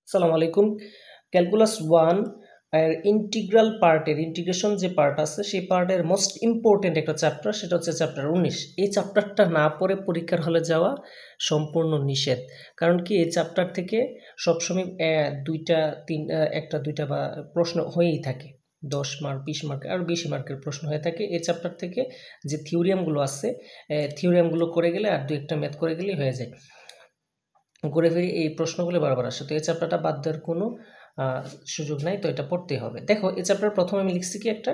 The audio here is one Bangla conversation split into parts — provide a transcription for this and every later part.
আসসালামু আলাইকুম। ক্যালকুলাস 1 এর ইন্টিগ্রাল পার্টের ইন্টিগ্রেশন যে পার্ট আছে সেই পার্টের মোস্ট ইম্পর্টেন্ট একটা চ্যাপ্টার, সেটা হচ্ছে চ্যাপ্টার 19। এই চ্যাপ্টারটা না পড়ে পরীক্ষার হলে যাওয়া সম্পূর্ণ নিষেধ। কারণ কি, এই চ্যাপ্টার থেকে সবসময় একটা দুইটা বা প্রশ্ন হয়েই থাকে। 10 মার্ক, 20 মার্ক আর বেশি মার্কের প্রশ্ন হয়ে থাকে এই চ্যাপ্টার থেকে। যে থিওরিয়ামগুলো আছে, থিওরিয়ামগুলো করে গেলে আর 2-একটা ম্যাথ করে গেলেই হয়ে যায়। ঘুরে ফিরে এই প্রশ্নগুলো বারবার আসে, তো এই চ্যাপ্টারটা বাদ দেওয়ার কোনো সুযোগ নাই, তো এটা পড়তেই হবে। দেখো, এই চ্যাপ্টার প্রথমে আমি লিখছি কি একটা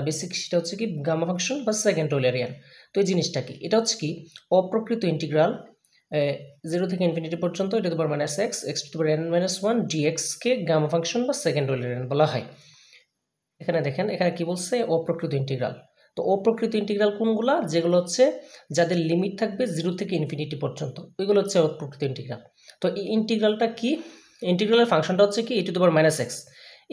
বেসিক, সেটা হচ্ছে কি গামা ফাংশন বা সেকেন্ড টেইলরিয়ান। তো এই জিনিসটা কি, এটা হচ্ছে কি অপ্রকৃত ইন্টিগ্রাল 0 থেকে ইনফিনিটি পর্যন্ত এটা to power minus x x to the power n minus 1 ডিএক্সকে গামা ফাংশন বা সেকেন্ড টেইলরিয়ান বলা হয়। এখানে দেখেন, এখানে কি বলছে, অপ্রকৃত ইন্টিগ্রাল। তো অপ্রকৃত ইন্টিগ্রাল কোনগুলা, যেগুলো হচ্ছে যাদের লিমিট থাকবে 0 থেকে ইনফিনিটি পর্যন্ত, ওইগুলো হচ্ছে অপ্রকৃত ইন্টিগ্রাল। তো এই ইন্টিগ্রালটা কি, ইন্টিগ্রালের ফাংশনটা হচ্ছে কি e to the power minus x.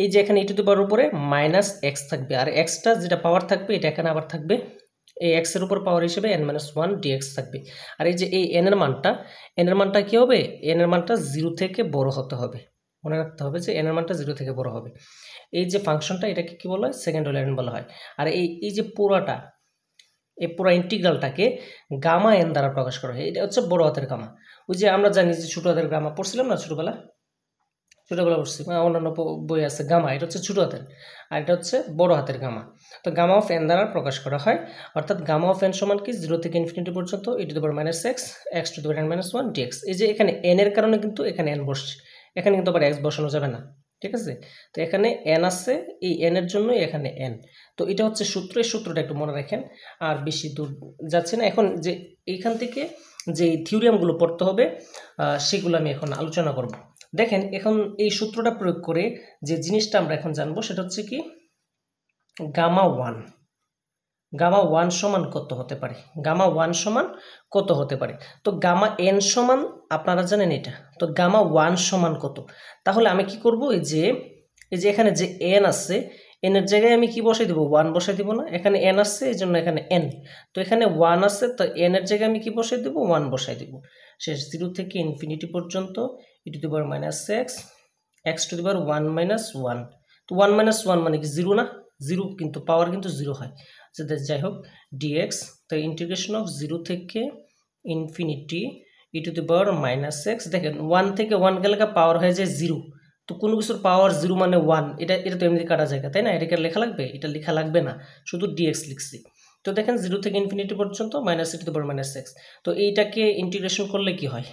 এই যে এখানে e টু দি পাওয়ার উপরে মাইনাস এক্স থাকবে, আর এক্সটা যেটা পাওয়ার থাকবে এটা এখানে আবার থাকবে, এই এক্স এর উপর পাওয়ার হিসেবে n মাইনাস 1 ডিএক্স থাকবে। আর এই যে এই n এর মানটা কি হবে, n এর মানটা 0 থেকে বড় হতে হবে। মনে রাখতে হবে যে n এর মানটা 0 থেকে বড় হবে। এই যে ফাংশনটা, এটাকে কি বলা হয়, সেকেন্ড টেইলরিয়ান বলা হয়। আর এই যে পুরাটা, এই পুরো ইন্টিগ্রালটাকে গামা এন দ্বারা প্রকাশ করা হয়। এটা হচ্ছে বড় হাতের গামা। ওই যে আমরা জানি যে ছোট হাতের গামা পড়ছিলাম না ছোটবেলা পড়ছি, অন্যান্য বই আছে গামা, এটা হচ্ছে ছোট হাতের, আর এটা হচ্ছে বড় হাতের গামা। তো গামা অফ এন দ্বারা প্রকাশ করা হয়, অর্থাৎ গামা অফ এন সমান কি 0 থেকে ইনফিনিটি পর্যন্ত e to the power minus x x to the power n minus 1 dx. এই যে এখানে n এর কারণে কিন্তু এখানে n বসছে, এখানে কিন্তু আবার x বসানো যাবে না, ঠিক আছে? তো এখানে n আছে, এই n এর জন্যই এখানে n। তো এটা হচ্ছে সূত্র, এই সূত্রটা একটু মনে রাখেন, আর বেশি দূর যাচ্ছে না। এখন যে এইখান থেকে যে থিওরিয়ামগুলো পড়তে হবে সেগুলো আমি এখন আলোচনা করব। দেখেন, এখন এই সূত্রটা প্রয়োগ করে যে জিনিসটা আমরা এখন জানবো সেটা হচ্ছে কি গামা 1 সমান কত হতে পারে, গামা 1 সমান কত হতে পারে। তো গামা n সমান আপনারা জানেন এটা, তো গামা 1 সমান কত। তাহলে আমি কি করব, এই যে এখানে যে n আছে, n এর জায়গায় আমি কি বসাই দেব, 1 বসাই দেব না, এখানে n আছে এই জন্য এখানে n, তো এখানে 1 আছে, তো n এর জায়গায় আমি কি বসাই দেব, 1 বসাই দেব। শেষ 0 থেকে ইনফিনিটি পর্যন্ত e to the power minus x x to the power 1 minus 1। তো 1 মাইনাস 1 মানে কি 0 না, 0 কিন্তু পাওয়ার কিন্তু 0 হয়, যাই হোক ডিএক্স। তো ইন্টিগ্রেশন অফ 0 থেকে infinity e to the power minus x. দেখেন 1 থেকে 1 গেলে পাওয়ার হয়ে যায় 0, তো কোনো কিছুর পাওয়ার 0 মানে 1, এটা তো এমনি কাটা জায়গা, তাই না? এটাকে লেখা লাগবে? এটা লেখা লাগবে না, শুধু ডিএক্স লিখছি। তো দেখেন 0 থেকে ইনফিনিটি পর্যন্ত minus e to the power minus x. তো এইটাকে ইন্টিগ্রেশন করলে কি হয়,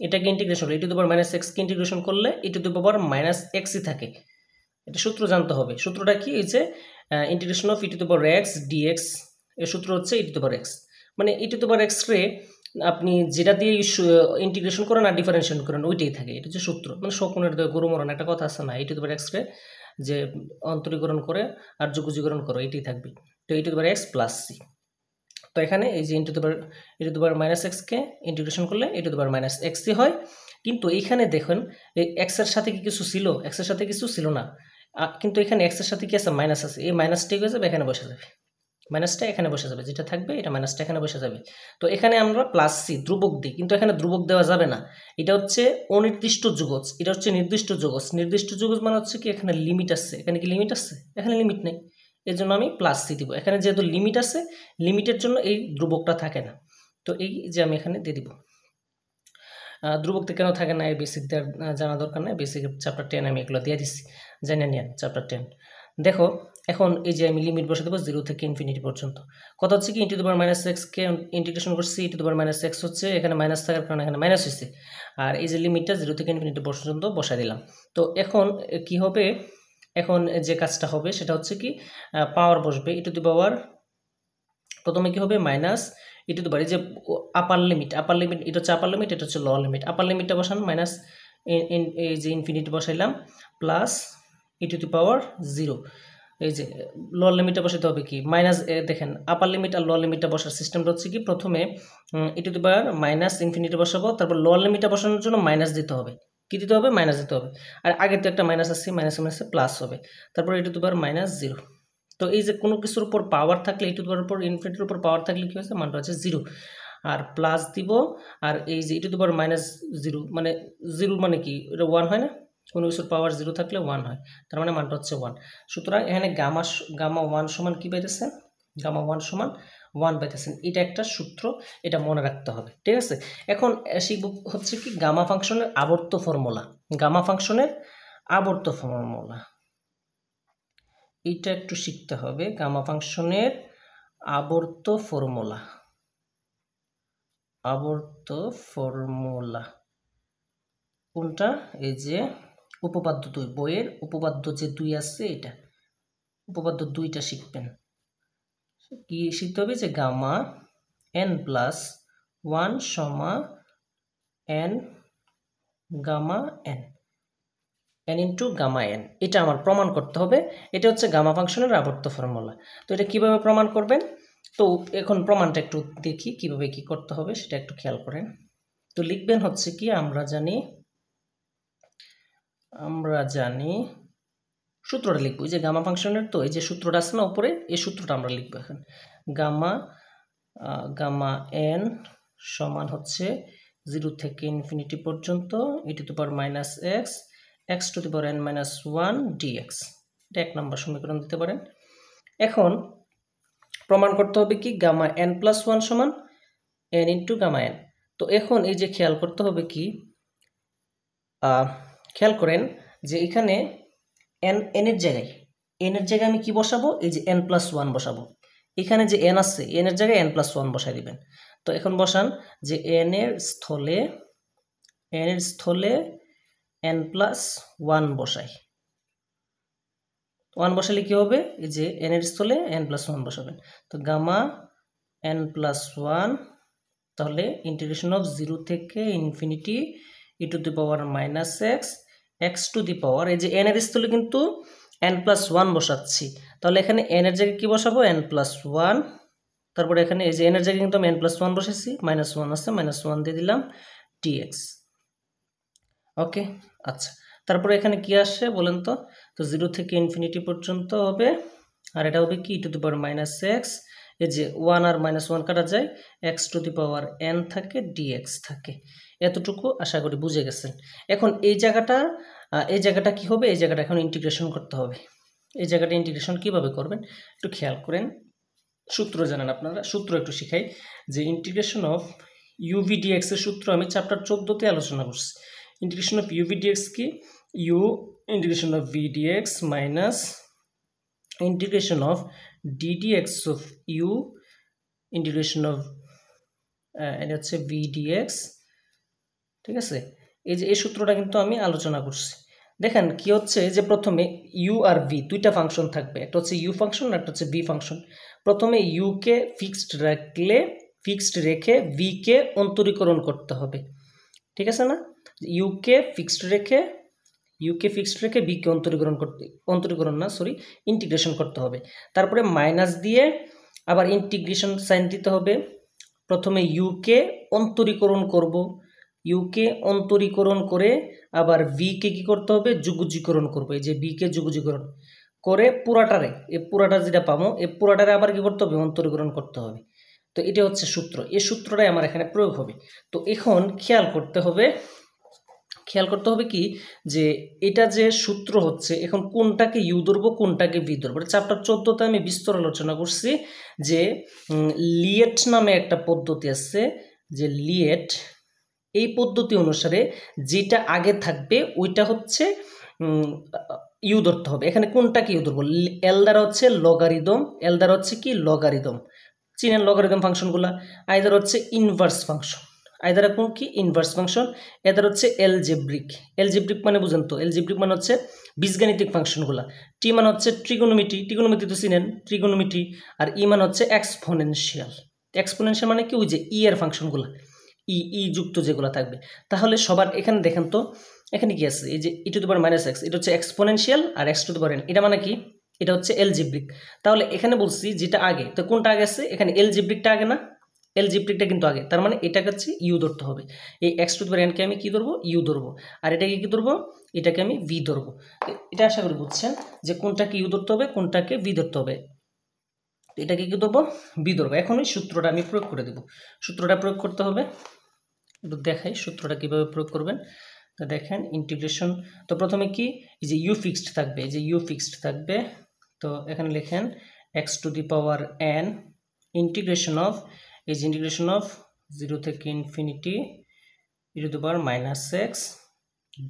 এটাকে integration e to the power minus এক্সকে ইন্টিগ্রেশন করলে e to the power minus এক্সই থাকে। এটা সূত্র জানতে হবে। সূত্রটা কি, এই যে integration of e to the power x dx, এর সূত্র হচ্ছে ই টু দি পাওয়ার এক্স। মানে ই to the power X ray আপনি যেটা দিয়ে ইন্টিগ্রেশন করেন আর ডিফারেন্সিয়েট করেন ওইটাই থাকে, এটা হচ্ছে সূত্র। মানে শকুনের গরু মরণ একটা কথা আছে না, ই to the power X ray যে অন্তরীকরণ করে আর যোগজীকরণ করো, এটাই থাকবে। তো e to the power x plus c. তো এখানে এই যে e to the power minus এক্সকে ইন্টিগ্রেশন করলে e to the power minus এক্সই হয়। কিন্তু এইখানে দেখুন, এই এক্সের সাথে কি কিছু ছিল, এক্সের সাথে কিছু ছিল না, কিন্তু এখানে এক্সের সাথে কি আছে, মাইনাস আছে। এই মাইনাসটা হয়ে যাবে, এখানে বসে যাবে, মাইনাসটা এখানে বসে যাবে, যেটা থাকবে এটা মাইনাসটা এখানে বসে যাবে। তো এখানে আমরা প্লাস সি ধ্রুবক দিই, কিন্তু এখানে ধ্রুবক দেওয়া যাবে না, এটা হচ্ছে অনির্দিষ্ট যুগজ, এটা হচ্ছে নির্দিষ্ট যুগজ। নির্দিষ্ট যুগজ মানে হচ্ছে কি এখানে লিমিট আছে, এখানে কি লিমিট আছে, এখানে লিমিট নেই, এর জন্য আমি প্লাস সি দিব। এখানে যেহেতু লিমিট আছে, লিমিটের জন্য এই ধ্রুবকটা থাকে না, তো এই যে আমি এখানে দিয়ে দিব। ধ্রুবকতে কেন থাকে না, এই বেসিক জানা দরকার নেই, বেসিক চ্যাপ্টার 10 আমি এগুলো দিয়ে দিচ্ছি, জেনে নিন চ্যাপ্টার 10। দেখো এখন এই যে আমি লিমিট বসে দেবো 0 থেকে ইনফিনিটি পর্যন্ত। কথা হচ্ছে কি e to the power minus এক্সকে ইন্টিগ্রেশন করছি, e to the power minus x হচ্ছে, এখানে মাইনাস থাকার কারণে এখানে মাইনাস হয়েছে, আর এই যে লিমিটটা 0 থেকে ইনফিনিটি পর্যন্ত বসাই দিলাম। তো এখন কি হবে, এখন যে কাজটা হবে সেটা হচ্ছে কি পাওয়ার বসবে ই টু দি পাওয়ার, প্রথমে কি হবে মাইনাস ই টু দি পাওয়ার, এই যে আপার লিমিট এটা হচ্ছে আপার লিমিট, এটা হচ্ছে লোয়ার লিমিট। আপার লিমিটটা বসান মাইনাস এই যে ইনফিনিটি বসাইলাম plus e to the power 0। এই যে লোয়ার লিমিটটা বসাতে হবে কি মাইনাস, দেখেন আপার লিমিট আর লোয়ার লিমিটটা বসার সিস্টেমটা হচ্ছে কি প্রথমে e to the power minus infinity বসাবো, তারপর লোয়ার লিমিটটা বসানোর জন্য মাইনাস দিতে হবে, কি দিতে হবে, মাইনাস দিতে হবে। আর আগে তো একটা মাইনাস আছে, মাইনাসে মাইনাসে প্লাস হবে, তারপর ই টু দি পাওয়ার মাইনাস 0। তো এই যে কোনো কিছুর উপর পাওয়ার থাকলে, ই টু দি পাওয়ার উপর ইনফিনিটির উপর পাওয়ার থাকলে কি হচ্ছে, মানটা হচ্ছে 0, আর প্লাস দিব। আর এই যে e to the power minus 0 মানে 0 মানে কি, এটা 1 হয় না, কোনো কিছুর পাওয়ার 0 থাকলে 1 হয়, তার মানে মানটা হচ্ছে 1। সুতরাং এখানে গামা 1 সমান কি পাইতেছেন, গামা 1 সমান 1 পাইতেছেন। এটা একটা সূত্র, এটা মনে রাখতে হবে, ঠিক আছে। এখন শিখব হচ্ছে কি গামা ফাংশনের আবর্ত ফর্মুলা, গামা ফাংশনের আবর্ত ফর্মুলা, এটা একটু শিখতে হবে। গামা ফাংশনের আবর্ত ফর্মুলা, আবর্ত ফর্মুলা কোনটা, এই যে উপপাদ্য 2, বইয়ের উপপাদ্য যে 2 আছে, এটা উপপাদ্য 2টা শিখবেন। কি শিখতে হবে, যে গামা n+1 সমান n gamma n, n into gamma n, এটা আমার প্রমাণ করতে হবে। এটা হচ্ছে গামা ফাংশনের আবর্ত ফর্মুলা। তো এটা কিভাবে প্রমাণ করবেন, তো এখন প্রমাণটা একটু দেখি কিভাবে কি করতে হবে, সেটা একটু খেয়াল করেন। তো লিখবেন হচ্ছে কি, আমরা জানি সূত্রটা লিখবো, এই যে গামা ফাংশনের, তো এই যে সূত্রটা আছে না উপরে, এই সূত্রটা আমরা লিখবো এখন। গামা n সমান হচ্ছে 0 থেকে ইনফিনিটি পর্যন্ত (e⁻x (x⁻n−1 dx), এটা 1 নম্বর সমীকরণ দিতে পারেন। এখন প্রমাণ করতে হবে কি, গামা n+1 সমান n ইন্টু গামা n। তো এখন এই যে খেয়াল করতে হবে কি, খেয়াল করেন যে এখানে n এর জায়গায় আমি কি বসাবো, এই যে n+1 বসাবো। এখানে যে n আছে, n এর জায়গায় n+1 বসাই দিবেন। তো এখন বসান যে n এর স্থলে n+1 বসাই। 1 বসালে কি হবে, এই যে n এর স্থলে n+1 বসাবেন। তো গামা n+1, তাহলে ইন্টিগ্রেশন অফ 0 থেকে ইনফিনিটি e⁻⁻x x⁻, এই যে n এর স্থলে কিন্তু n+1 বসাচ্ছি, তাহলে এখানে n এর জায়গায় কি বসাবো, n+1। তারপরে এখানে এই যে n এর জায়গায় কিন্তু আমি n+1 বসেছি, -1 আছে, -1 দিয়ে দিলাম dx। ওকে, আচ্ছা, তারপরে এখানে কি আসছে বলেন তো, 0 থেকে ইনফিনিটি পর্যন্ত হবে, আর এটা হবে কি e⁻⁻x, এই যে 1 আর -1 কাটা যায়, x⁻n থাকে, dx থাকে। এতটুকু আশা করি বুঝে গেছেন। এখন এই জায়গাটা কি হবে, এই জায়গাটা এখন ইন্টিগ্রেশন করতে হবে। এই জায়গাটা ইন্টিগ্রেশন কিভাবে করবেন একটু খেয়াল করেন। সূত্র জানেন আপনারা, সূত্র একটু শিখাই, যে ইন্টিগ্রেশন অফ uv dx এর সূত্র আমি চ্যাপ্টার 14তে আলোচনা করছি। ইন্টিগ্রেশন অফ uv dx কি, u integration of v dx minus integration of ddx of u integration of এটা হচ্ছে v dx, ঠিক আছে। এই যে এই সূত্রটা কিন্তু আমি আলোচনা করছি। দেখেন কি হচ্ছে, যে প্রথমে u আর v দুইটা ফাংশন থাকবে, একটা হচ্ছে u ফাংশন আর একটা হচ্ছে v ফাংশন। প্রথমে u কে ফিক্সড রেখে v কে অন্তরীকরণ করতে হবে, ঠিক আছে না। u কে ফিক্সড রেখে v কে ইন্টিগ্রেশন করতে হবে। তারপরে মাইনাস দিয়ে আবার ইন্টিগ্রেশন সাইন দিতে হবে। প্রথমে u কে অন্তরীকরণ করব, u কে অন্তরীকরণ করে আবার v কে কি করতে হবে, যুগজীকরণ করব। এই যে v কে যুগজীকরণ করে পুরাটা যেটা পাবো, এই পুরাটারে আবার কি করতে হবে, অন্তরীকরণ করতে হবে। তো এটা হচ্ছে সূত্র, এই সূত্রটাই আমার এখানে প্রয়োগ হবে। তো এখন খেয়াল করতে হবে কি, যে এটা যে সূত্র হচ্ছে, এখন কোনটাকে ইউ ধরবো কোনটাকে ভি ধরবো। চ্যাপ্টার 14তে আমি বিস্তর আলোচনা করছি যে লিয়েট নামে একটা পদ্ধতি আছে, যে লিয়েট, এই পদ্ধতি অনুসারে যেটা আগে থাকবে ওইটা হচ্ছে ইউ ধরতে হবে। এখানে কোনটাকে ইউ ধরবো, এল দ্বারা হচ্ছে লগারিদম, এল দ্বারা হচ্ছে কি লগারিদম, চিনেন লগারিদম ফাংশনগুলা, আইদার হচ্ছে ইনভার্স ফাংশন, আইদার কোন কি ইনভার্স ফাংশন, এদের হচ্ছে এলজেব্রিক মানে বুঝেন তো, এলজেব্রিক মানে হচ্ছে বীজগাণিতিক ফাংশনগুলা, টি মানে হচ্ছে ট্রিগোনোমেট্রি তো চিনেন ট্রিগোনোমেট্রি, আর ই মানে হচ্ছে এক্সপোনেনশিয়াল মানে কি, ওই যে ই এর ফাংশনগুলা, ই যুক্ত যেগুলো থাকবে। তাহলে সবার এখানে দেখেন তো, এখানে কি আছে, এই যে e⁻⁻x, এটা হচ্ছে এক্সপোনেনশিয়াল, আর x⁻n এটা মানে কি, এটা হচ্ছে এলজেব্রিক। তাহলে এখানে বলছি যেটা আগে, তো কোনটা আগে আছে, এখানে এলজেব্রিকটা আগে না, এলজেব্রিকটা কিন্তু আগে, তার মানে এটাকে হচ্ছে ইউ ধরতে হবে। এই x⁻n কে আমি কি ধরবো, ইউ ধরবো, আর এটাকে কি ধরবো, এটাকে আমি ভি ধরবো। এটা আশা করি বুঝছেন যে কোনটাকে ইউ ধরতে হবে কোনটাকে ভি ধরতে হবে। এটাকে কি ধরবো, ভি ধরবো। এখন ওই সূত্রটা আমি প্রয়োগ করে দেব। সূত্রটা প্রয়োগ করতে হবে, একটু দেখাই সূত্রটা কিভাবে প্রয়োগ করবেন। তো দেখেন ইন্টিগ্রেশন, তো প্রথমে কি এই যে ইউ ফিক্সড থাকবে, এই যে ইউ ফিক্সড থাকবে, তো এখানে লিখেন x to the power n integration of, এই যে ইন্টিগ্রেশন অফ 0 থেকে infinity e to the power minus x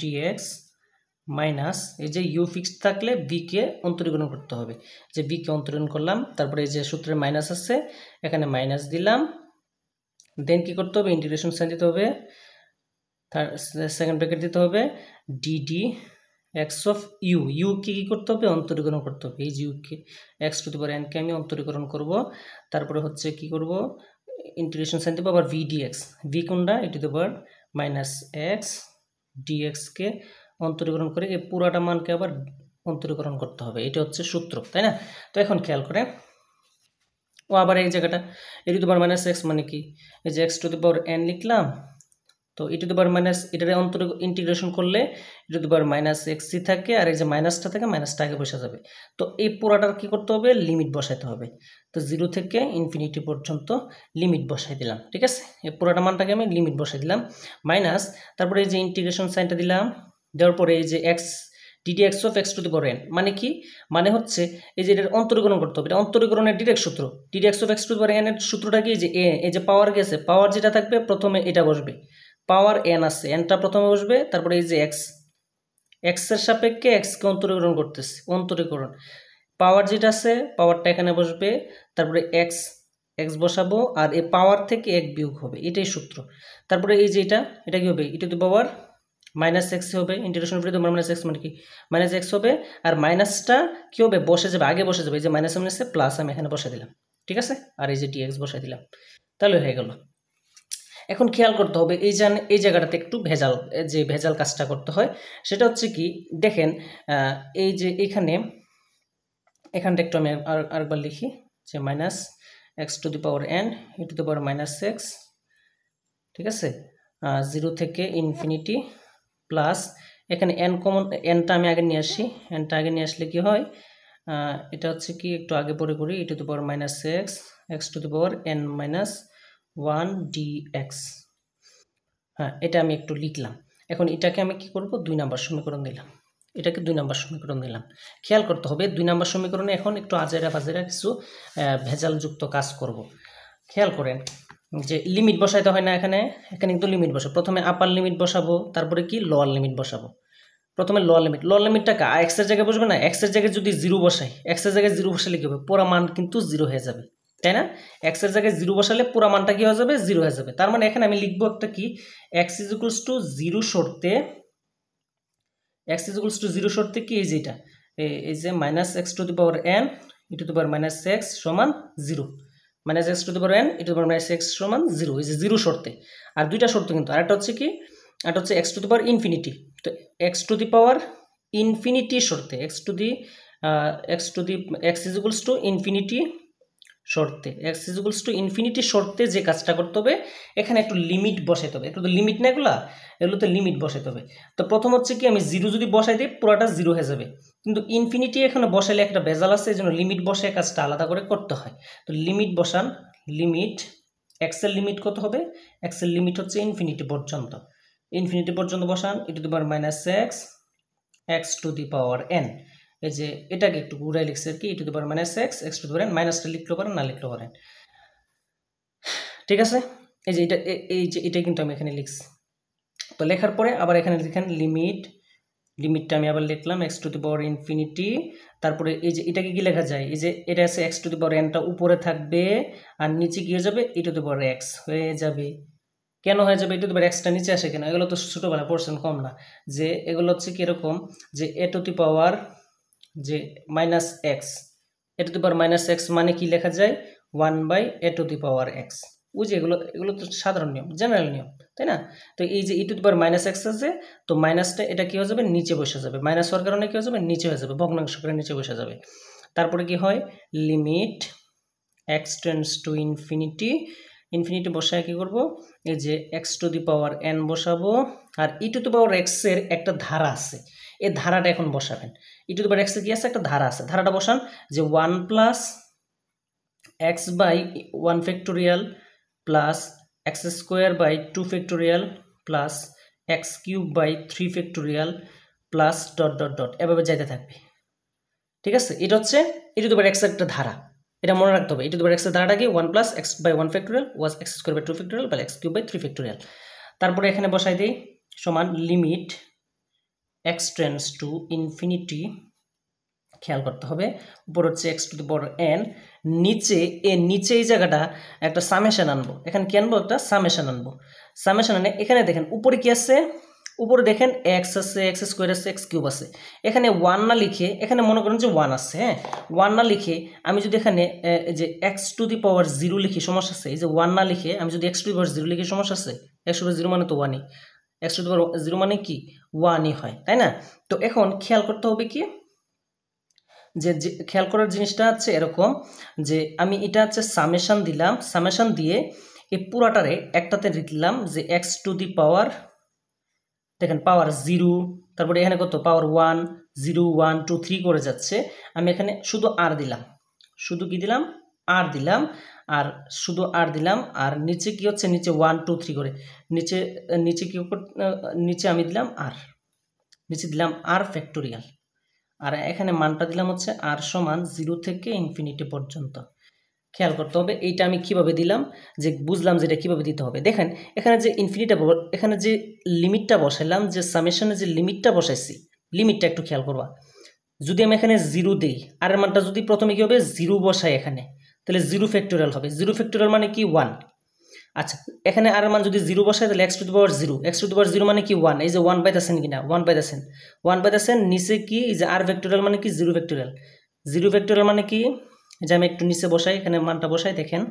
dx minus, এই যে ইউ ফিক্সড থাকলে বিকে অন্তরীকরণ করতে হবে, যে বিকে অন্তরীকরণ করলাম, তারপরে এই যে সূত্রে মাইনাস আছে এখানে মাইনাস দিলাম, দেন কি করতে হবে ইন্টিগ্রেশন সাইন দিতে হবে, সেকেন্ড ব্র্যাকেট দিতে হবে DD X of U, U কে কী করতে হবে অন্তরীকরণ করতে হবে, এই যে ইউকে এক্স টু দি পাওয়ার এনকে আমি অন্তরীকরণ করব, তারপরে হচ্ছে কি করব ইন্টিগ্রেশন সাইন দেবো আবার ভি ডিএক্স, ভি কোনটা e to the power minus x ডিএক্সকে অন্তরীকরণ করে এই পুরাটা মানকে আবার অন্তরীকরণ করতে হবে, এটা হচ্ছে সূত্র, তাই না? তো এখন খেয়াল করে ও আবার এই জায়গাটা e to the power minus x মানে কি, এই যে x to the power n লিখলাম, তো e to the power minus এটার ইন্টিগ্রেশন করলে e to the power minus এক্সি থাকে, আর এই যে মাইনাসটা থাকে মাইনাসটা আগে বসে যাবে, তো এই পুরাটার কি করতে হবে লিমিট বসাইতে হবে, তো 0 থেকে ইনফিনিটি পর্যন্ত লিমিট বসাই দিলাম, ঠিক আছে? এই পুরাটা মানটাকে আমি লিমিট বসাই দিলাম মাইনাস, তারপরে এই যে ইন্টিগ্রেশন সাইনটা দিলাম, দেওয়ার পরে এই যে x DD X of x to the power N মানে কি, মানে হচ্ছে এই যে এটার অন্তরীকরণ করতে হবে, এটা অন্তরীকরণের ডিরেক্ট সূত্র, DD X of x to the power N এর সূত্রটা কি, যে এ এই যে পাওয়ার গেছে, পাওয়ার যেটা থাকবে প্রথমে এটা বসবে, পাওয়ার এন আছে এনটা প্রথমে বসবে, তারপরে এই যে এক্স, এক্সের সাপেক্ষে এক্সকে অন্তরীকরণ করতেছে, অন্তরীকরণ পাওয়ার যেটা আছে পাওয়ারটা এখানে বসবে, তারপরে এক্স এক্স বসাবো, আর এই পাওয়ার থেকে এক বিয়োগ হবে, এটাই সূত্র, তারপরে এই যে এটা কি হবে e to the power minus x হবে, ইন্টিগ্রেশন অফ মাইনাস এক্স মানে কি মাইনাস এক্স হবে, আর মাইনাসটা কি হবে বসে যাবে, আগে বসে যাবে, এই যে মাইনাস মাইনাসে প্লাস আমি এখানে বসে দিলাম, ঠিক আছে? আর এই যে ডিএক্স বসাই দিলাম, তাহলে হয়ে গেল। এখন খেয়াল করতে হবে এই জায়গাটাতে একটু ভেজাল কাজটা করতে হয়, সেটা হচ্ছে কি দেখেন এই যে এখানটা একটু আমি আরেকবার লিখি, যে minus x to the power N E to the power minus x, ঠিক আছে, 0 থেকে ইনফিনিটি প্লাস, এখানে এন কমন, এনটা আমি আগে নিয়ে আসি, এনটা আগে নিয়ে আসলে কি হয় এটা হচ্ছে কি একটু আগে পরে করি, e to the power minus x x to the power n minus 1 dx, হ্যাঁ এটা আমি একটু লিখলাম। এখন এটাকে আমি কি করব 2 নাম্বার সমীকরণ দিলাম, এটাকে 2 নাম্বার সমীকরণ দিলাম। খেয়াল করতে হবে 2 নাম্বার সমীকরণে এখন একটু আজেরা ফাজেরা কিছু ভেজালযুক্ত কাজ করব। খেয়াল করেন যে লিমিট বসাইতে হয় না, এখানে কিন্তু লিমিট বসাবো, প্রথমে আপার লিমিট বসাবো, তারপরে কি লোয়ার লিমিট বসাবো, প্রথমে লোয়ার লিমিটটা এক্স এর জায়গায় বসবে না, এক্স এর জায়গায় যদি 0 বসাই, এক্স এর জায়গায় 0 বসালে কি হবে পুরো মান কিন্তু 0 হয়ে যাবে, তাই না? এক্স এর জায়গায় 0 বসালে পুরো মানটা কি হয়ে যাবে 0 হয়ে যাবে, তার মানে এখানে আমি লিখবো একটা কি x = 0 শর্তে, x = 0 শর্তে কি এই যে এটা এই যে minus x to the power n E to the power minus x সমান 0, minus x to the power n E to the power minus x সমান 0, এই যে 0 শর্তে। আর দুইটা শর্ত কিন্তু, আরেকটা হচ্ছে কি, এটা হচ্ছে x to the power infinity, তো x to the power infinity শর্তে, এক্স = ইনফিনিটি শর্তে, এক্স = ইনফিনিটি শর্তে যে কাজটা করতে হবে এখানে একটু লিমিট বসাইতে হবে, একটু তো লিমিট না এগুলোতে লিমিট বসাইতে হবে। তো প্রথম হচ্ছে কি আমি 0 যদি বসাই দিই পুরোটা 0 হয়ে যাবে, কিন্তু ইনফিনিটি এখানে বসাইলে একটা ভেজাল আছে, এই জন্য লিমিট বসায় কাজটা আলাদা করে করতে হয়। তো লিমিট বসান, লিমিট এক্স এর লিমিট কত হবে, এক্স এর লিমিট হচ্ছে ইনফিনিটি পর্যন্ত বসান e to the power minus x x to the power n, এই যে এটাকে একটু ঘুরাই লিখছে আর কি e to the power minus x x to the power n, মাইনাসটা লিখতে পারেন না লিখতে পারেন, ঠিক আছে? এই যে এটা কিন্তু আমি এখানে লিখছি। তো লেখার পরে আবার এখানে লিখেন লিমিটটা আমি আবার লিখলাম x to the power infinity, তারপরে এই যে এটাকে কি লেখা যায়, এই যে এটা আছে এক্স টু দি পাওয়ার এনটা উপরে থাকবে আর নিচে কি হয়ে যাবে ই টু দি পাওয়ার এক্স হয়ে যাবে। কেন হয়ে যাবে ই টু দি পাওয়ার এক্সটা নিচে আসে কেন, এগুলো তো ছোটোবেলা পড়ছেন কম না, যে এগুলো হচ্ছে কীরকম যে এ টু দি পাওয়ার যে minus x, A two the power minus x মানে কি লেখা যায় 1/a two the power x, বুঝি এগুলো তো সাধারণ নিয়ম, জেনারেল নিয়ম, তাই না? তো এই যে e to the power minus x আছে, তো মাইনাসটা এটা কি হয়ে যাবে নিচে বসে যাবে, মাইনাস হওয়ার কারণে কি হয়ে যাবে নিচে হয়ে যাবে, ভগ্নাংশ করে নিচে বসে যাবে। তারপরে কি হয় limit x tends to infinity বসায় কি করব, এই যে x to the power N বসাবো, আর ই টু দি পাওয়ার এক্স এর একটা ধারা আছে, এই ধারাটা এখন বসাবেন, ই টু দি পাওয়ার এক্স এর কি আছে একটা ধারা আছে, ধারাটা বসান যে 1 plus x by 1 factorial plus x square by 2 factorial plus x cube by 3 factorial plus dot dot dot এভাবে যাইতে থাকবে। ঠিক আছে, এটা হচ্ছে e to the power x এর একটা ধারা, এটা মনে রাখতে হবে। e to the power x এর ধারাটা কি 1 প্লাস x বাই 1 ফ্যাক্টোরিয়াল ওয়াজ x square by 2 factorial by x cube by 3 factorial. তারপরে এখানে বসাই দেই সমান limit x tends to infinity, খেয়াল করতে হবে উপর হচ্ছে x to the power n, নিচে এই জায়গাটা একটা সামেশন আনবো। এখানে কি আনবো? একটা সামেশন আনবো। সামেশন আনে এখানে দেখেন উপরে কি আছে, উপরে দেখেন x আছে, x স্কয়ার আছে, x কিউব আছে। এখানে 1 না লিখে, এখানে মনে করেন যে 1 আছে, হ্যাঁ 1 না লিখে আমি যদি এখানে যে x টু দি পাওয়ার 0 লিখি সমস্যা আছে। এই যে 1 না লিখে আমি যদি x টু দি পাওয়ার 0 লিখি সমস্যা আছে। x টু দি পাওয়ার 0 মানে তো 1ই, x টু দি পাওয়ার 0 মানে কি 1ই হয়, তাই না? তো এখন খেয়াল করতে হবে কি যে খেয়াল করার জিনিসটা হচ্ছে এরকম যে আমি এটা হচ্ছে সামেশন দিলাম, সামেশন দিয়ে এই পুরাটারে একটাতে লিখলাম যে x টু দি পাওয়ার, দেখেন পাওয়ার 0, তারপরে এখানে কত পাওয়ার 1, 0 1 2 3 করে যাচ্ছে। আমি এখানে শুধু আর দিলাম, শুধু কি দিলাম আর দিলাম, আর শুধু আর দিলাম। আর নিচে কি হচ্ছে, নিচে 1 2 3 করে নিচে নিচে কি নিচে আমি দিলাম আর, নিচে দিলাম আর ফ্যাক্টোরিয়াল। আর এখানে মানটা দিলাম হচ্ছে আর সমান 0 থেকে ইনফিনিটি পর্যন্ত। খেয়াল করতে হবে এইটা আমি কিভাবে দিলাম, যে বুঝলাম যে এটা কীভাবে দিতে হবে। দেখেন এখানে যে ইনফিনিটা, এখানে যে লিমিটটা বসাইলাম, যে সামেশনে যে লিমিটটা বসাইছি, লিমিটটা একটু খেয়াল করবা। যদি আমি এখানে 0 দিই, আর এর মানটা যদি প্রথমে কী হবে 0 বসাই এখানে, তাহলে 0 ফ্যাক্টোরিয়াল হবে। 0 ফ্যাক্টোরিয়াল মানে কি 1। আচ্ছা এখানে আর মান যদি 0 বসাই তাহলে x to the power 0, x to the power 0 মানে কি 1। এই যে 1 পাইতেছেন কিনা, 1 পাইতেছেন, 1 পাইতেছেন। নিচে কি এই যে r ভেক্টরিয়াল মানে কি 0 ভেক্টরিয়াল, 0 ভেক্টরিয়াল মানে কি, যে আমি একটু নিচে বসাই, এখানে মানটা বসাই, দেখেন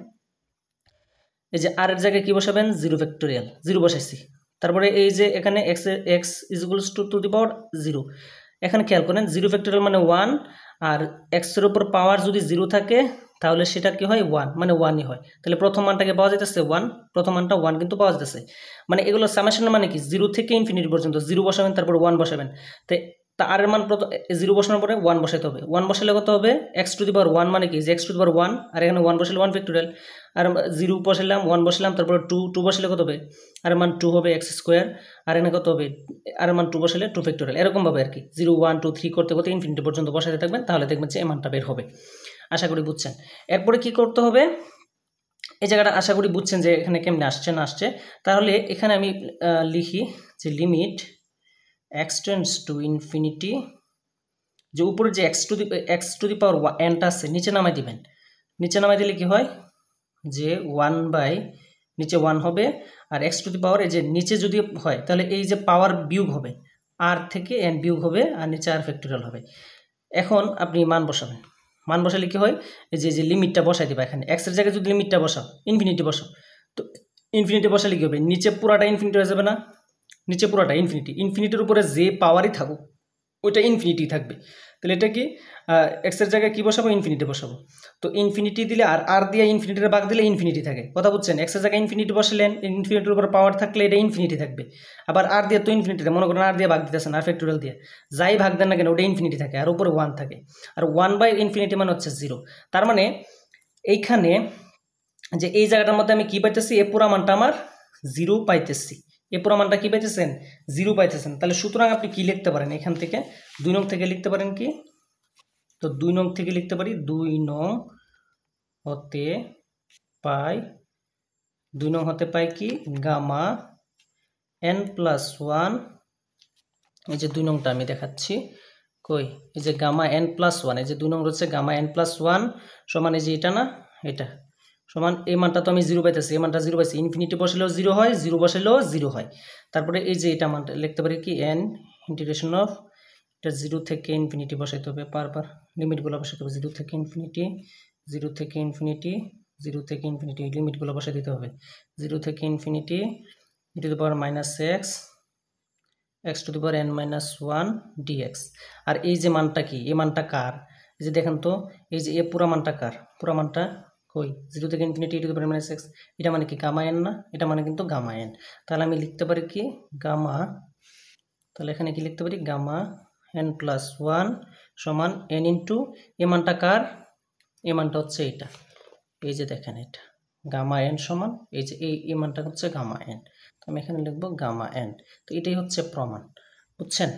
এই যে r এর জায়গায় কি বসাবেন 0 ভেক্টরিয়াল, 0 বসাইছি। তারপরে এই যে এখানে x is equals to the power 0, এখানে খেয়াল করেন 0 ফ্যাক্টোরিয়াল মানে 1, আর x এর উপর পাওয়ার যদি 0 থাকে তাহলে সেটা কি হয় 1, মানে 1ই হয়। তাহলে প্রথম মানটাকে পাওয়া যাইতেছে 1, প্রথম মানটা 1 কিন্তু পাওয়া যাইতেছে। মানে এগুলো সামেশনের মানে কি 0 থেকে ইনফিনিটি পর্যন্ত 0 বসাবেন, তারপর 1 বসাবেন। তা আর এর মান 0 বসানোর পরে 1 বসাইতে হবে। 1 বসালে কত হবে x টু দি পাওয়ার 1 মানে কি যে x টু দি পাওয়ার 1, আর এখানে 1 বসালে 1 ফ্যাক্টোরিয়াল, আর 0 বসালাম, 1 বসালাম, তারপর 2 বসালে কত হবে, আর মান 2 হবে x স্কোয়ার, আর এখানে কত হবে আর মান 2 বসালে 2 ফ্যাক্টোরিয়াল। এরকমভাবে আর কি 0 1 2 3 করতে করতে ইনফিনিটি পর্যন্ত বসাতে থাকবেন, তাহলে দেখবেন যে এই মানটা বের হবে। আশা করি বুঝছেন। এরপরে কি করতে হবে, এই জায়গাটা আশা করি বুঝছেন যে এখানে কেমনে আসছে না আসছে। তাহলে এখানে আমি লিখি যে limit x tends to infinity, যে উপরে যে x টু দি পাওয়ার nটা আছে নিচে নামাই দিবেন। নিচে নামাই দিলে কি হয় যে 1 বাই নিচে 1 হবে, আর x টু দি পাওয়ার এই যে নিচে যদি হয় তাহলে এই যে পাওয়ার বিয়োগ হবে, r থেকে n বিয়োগ হবে, আর নিচে r ফ্যাক্টোরিয়াল হবে। এখন আপনি মান বসাবেন, মান বসালে কি হয় এই যে লিমিটটা বসাই দিবা। এখানে x এর জায়গায় যদি লিমিটটা বসাও, ইনফিনিটি বসাও, তো ইনফিনিটি বসালে কি হবে নিচে পুরাটা ইনফিনিটি হয়ে যাবে না, নিচে পুরাটা ইনফিনিটি, ইনফিনিটির উপরে যে পাওয়ারই থাকুক ওইটা ইনফিনিটি থাকবে। তাহলে এটা কি এক্স এর জায়গায় কি বসাবো ইনফিনিটি বসাবো। তো ইনফিনিটি দিলে আর দিয়ে ইনফিনিটির ভাগ দিলে ইনফিনিটি থাকে, কথা বুঝছেন। এক্স এর জায়গায় ইনফিনিটি বসালেন, ইনফিনিটির উপর পাওয়ার থাকলে এটা ইনফিনিটি থাকবে। আবার আর দিয়ে তো ইনফিনিটি, মনে করেন আর দিয়ে ভাগ দিতেছেন, আর ফ্যাক্টোরিয়াল দিয়ে যাই ভাগ দেন না কেন ওটা ইনফিনিটি থাকে, আর উপরে 1 থাকে, আর 1 বাই ইনফিনিটি মানে হচ্ছে 0। তার মানে এইখানে যে এই জায়গাটার মধ্যে আমি কি পাইতেছি, এ পুরা মানটা আমার 0 পাইতেছি, এ পুরা মানটা কি পাইতেছেন 0 পাইতেছেন। তাহলে সুতরাং আপনি কি লিখতে পারেন, এখান থেকে 2 নং থেকে লিখতে পারেন কি, তো 2 নং থেকে লিখতে পারি 2 নং হতে পাই, 2 নং হতে পাই কি গামা n প্লাস 1, এই যে 2 নংটা আমি দেখাচ্ছি কই, এই যে গামা n প্লাস 1, এই যে 2 নং হচ্ছে গামা n প্লাস 1 সমান এই যে এটা না, এটা সমান এই মানটা তো আমি 0 পাইতেছি, এই মানটা 0 পাইছি, ইনফিনিটি বসালেও 0 হয়, 0 বসালেও 0 হয়। তারপরে এই যে এটা মানটা লিখতে পারি কি n ইন্টিগ্রেশন অফ, এটা 0 থেকে ইনফিনিটি বসাইতে হবে, বারবার লিমিটগুলো বসাইতে হবে, 0 থেকে ইনফিনিটি, 0 থেকে ইনফিনিটি, 0 থেকে ইনফিনিটি, লিমিটগুলো বসাই দিতে হবে। 0 থেকে infinity e to the power minus x to the power n minus 1 dx। আর এই যে মানটা কি, এই মানটা কার, এই যে দেখেন তো এই যে এ পুরা মানটা কার, পুরা মানটা কই 0 থেকে infinity e to the power minus x, এটা মানে কি গামা n না, এটা মানে কিন্তু গামা n। তাহলে আমি লিখতে পারি কি গামা, তাহলে এখানে কি লিখতে পারি গামা n প্লাস 1 সমান n ইন্টু এ মানটা কার, এ মানটা হচ্ছে এটা, এই যে দেখেন এটা গামা n সমান এই যে এই মানটা হচ্ছে গামা n। আমি এখানে লিখব গামা এন। তো এটাই হচ্ছে প্রমাণ, বুঝছেন?